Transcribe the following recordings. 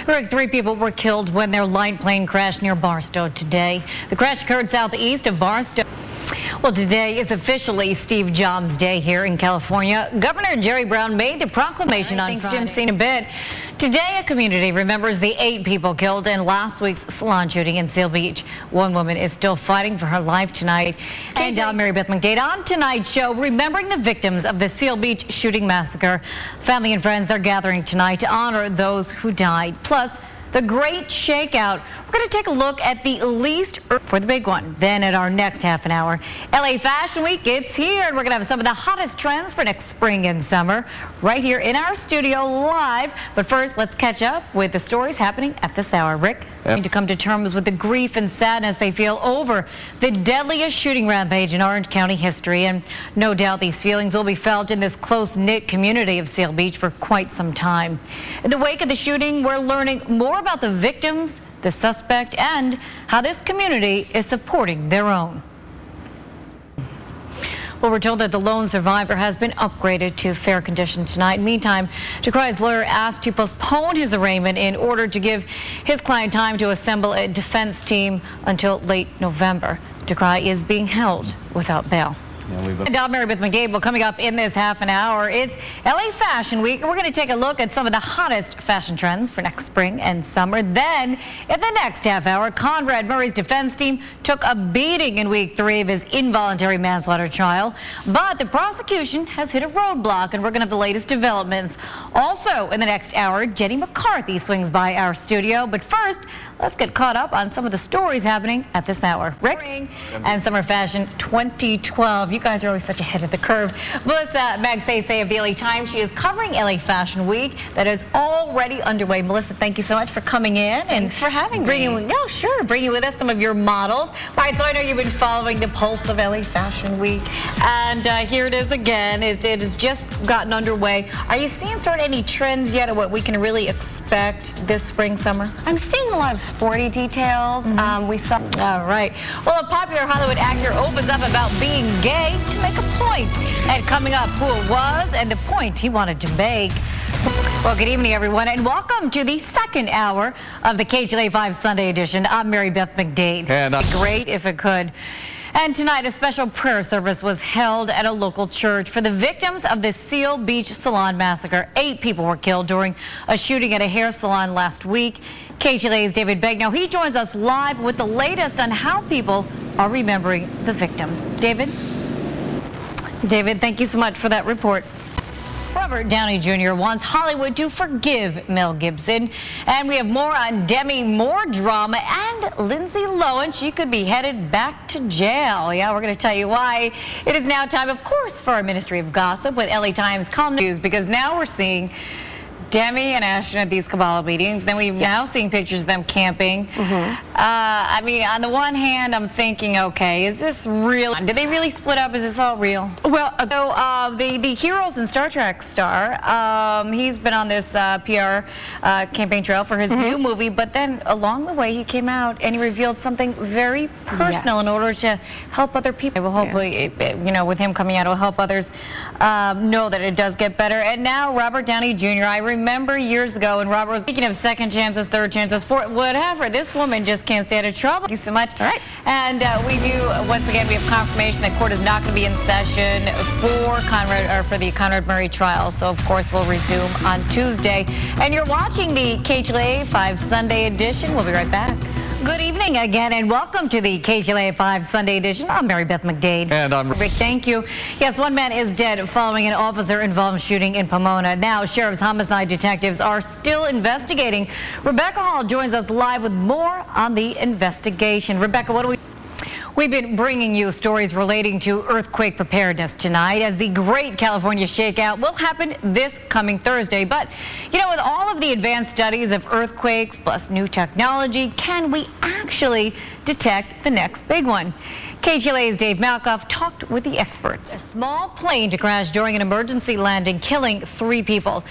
Rick, 3 people were killed when their light plane crashed near Barstow today. The crash occurred southeast of Barstow. Well, today is officially Steve Jobs Day here in California. Governor Jerry Brown made the proclamation on Friday. Thanks, Jim, seen a bit. Today, a community remembers the 8 people killed in last week's salon shooting in Seal Beach. One woman is still fighting for her life tonight. And Mary Beth McDade on tonight's show, remembering the victims of the Seal Beach shooting massacre. Family and friends, they're gathering tonight to honor those who died. Plus, the great shakeout. We're going to take a look at the least for the big one. Then at our next half an hour, LA Fashion Week, it's here. And we're going to have some of the hottest trends for next spring and summer right here in our studio live. But first, let's catch up with the stories happening at this hour. Rick? Need to come to terms with the grief and sadness they feel over the deadliest shooting rampage in Orange County history. And no doubt these feelings will be felt in this close-knit community of Seal Beach for quite some time. In the wake of the shooting, we're learning more about the victims, the suspect, and how this community is supporting their own. Well, we're told that the lone survivor has been upgraded to fair condition tonight. Meantime, Dekrai's lawyer asked to postpone his arraignment in order to give his client time to assemble a defense team until late November. Dekrai is being held without bail. And Mary Beth McDade, well, coming up in this half an hour, it's LA Fashion Week. We're going to take a look at some of the hottest fashion trends for next spring and summer. Then, in the next half hour, Conrad Murray's defense team took a beating in week 3 of his involuntary manslaughter trial. But the prosecution has hit a roadblock, and we're going to have the latest developments. Also, in the next hour, Jenny McCarthy swings by our studio. But first, let's get caught up on some of the stories happening at this hour. Rick? And Summer Fashion 2012. You guys are always such ahead of the curve. Melissa Magsaysay of the LA Times. She is covering LA Fashion Week that is already underway. Melissa, thank you so much for coming in. Thanks for having me. No, sure. Bringing with us some of your models. All right, so I know you've been following the pulse of LA Fashion Week. And here it is again. It has just gotten underway. Are you seeing sort of any trends yet of what we can really expect this spring, summer? I'm seeing a lot of sporty details. We saw. All right. Well, a popular Hollywood actor opens up about being gay to make a point. And coming up, who it was and the point he wanted to make. Well, good evening, everyone, and welcome to the second hour of the KTLA 5 Sunday edition. I'm Mary Beth McDade. And great if it could. And tonight, a special prayer service was held at a local church for the victims of the Seal Beach Salon Massacre. 8 people were killed during a shooting at a hair salon last week. KTLA's David Begnaud, he joins us live with the latest on how people are remembering the victims. David, thank you so much for that report. Robert Downey Jr. wants Hollywood to forgive Mel Gibson. And we have more on Demi Moore drama and Lindsay Lohan. She could be headed back to jail. Yeah, we're going to tell you why. It is now time, of course, for our Ministry of Gossip with LA Times Calm News, because now we're seeing Demi and Ashton at these Kabbalah meetings. Then we've now seen pictures of them camping. I mean, on the one hand, I'm thinking, okay, is this real? Did they really split up? Is this all real? Well, so the Heroes and Star Trek star, he's been on this PR campaign trail for his new movie, but then along the way he came out and he revealed something very personal in order to help other people. Well, hopefully, you know, with him coming out, it'll help others know that it does get better. And now Robert Downey Jr., I remember years ago when Robert was speaking of second chances, third chances, fourth, whatever. This woman just can't stay out of trouble. Thank you so much. All right. And we do, once again, we have confirmation that court is not going to be in session for the Conrad Murray trial. So, of course, we'll resume on Tuesday. And you're watching the KTLA 5 Sunday edition. We'll be right back. Good evening again, and welcome to the KTLA 5 Sunday edition. I'm Mary Beth McDade. And I'm Rick. Thank you. Yes, one man is dead following an officer-involved shooting in Pomona. Now, sheriff's homicide detectives are still investigating. Rebecca Hall joins us live with more on the investigation. Rebecca, what do we... We've been bringing you stories relating to earthquake preparedness tonight, as the great California shakeout will happen this coming Thursday. But, you know, with all of the advanced studies of earthquakes plus new technology, can we actually detect the next big one? KTLA's Dave Malkoff talked with the experts. A small plane to crash during an emergency landing, killing 3 people.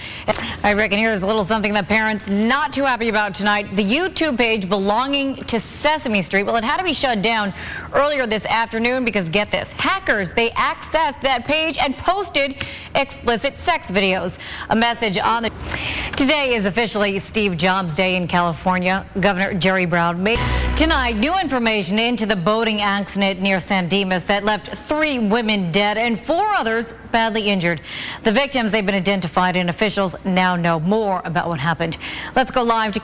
I reckon here's a little something that parents not too happy about tonight. The YouTube page belonging to Sesame Street, well, it had to be shut down earlier this afternoon because, get this, hackers, they accessed that page and posted explicit sex videos. A message on the... Today is officially Steve Jobs Day in California. Governor Jerry Brown made tonight new information into the boating accident near San Dimas that left 3 women dead and 4 others badly injured. The victims, they've been identified, and officials now know more about what happened. Let's go live to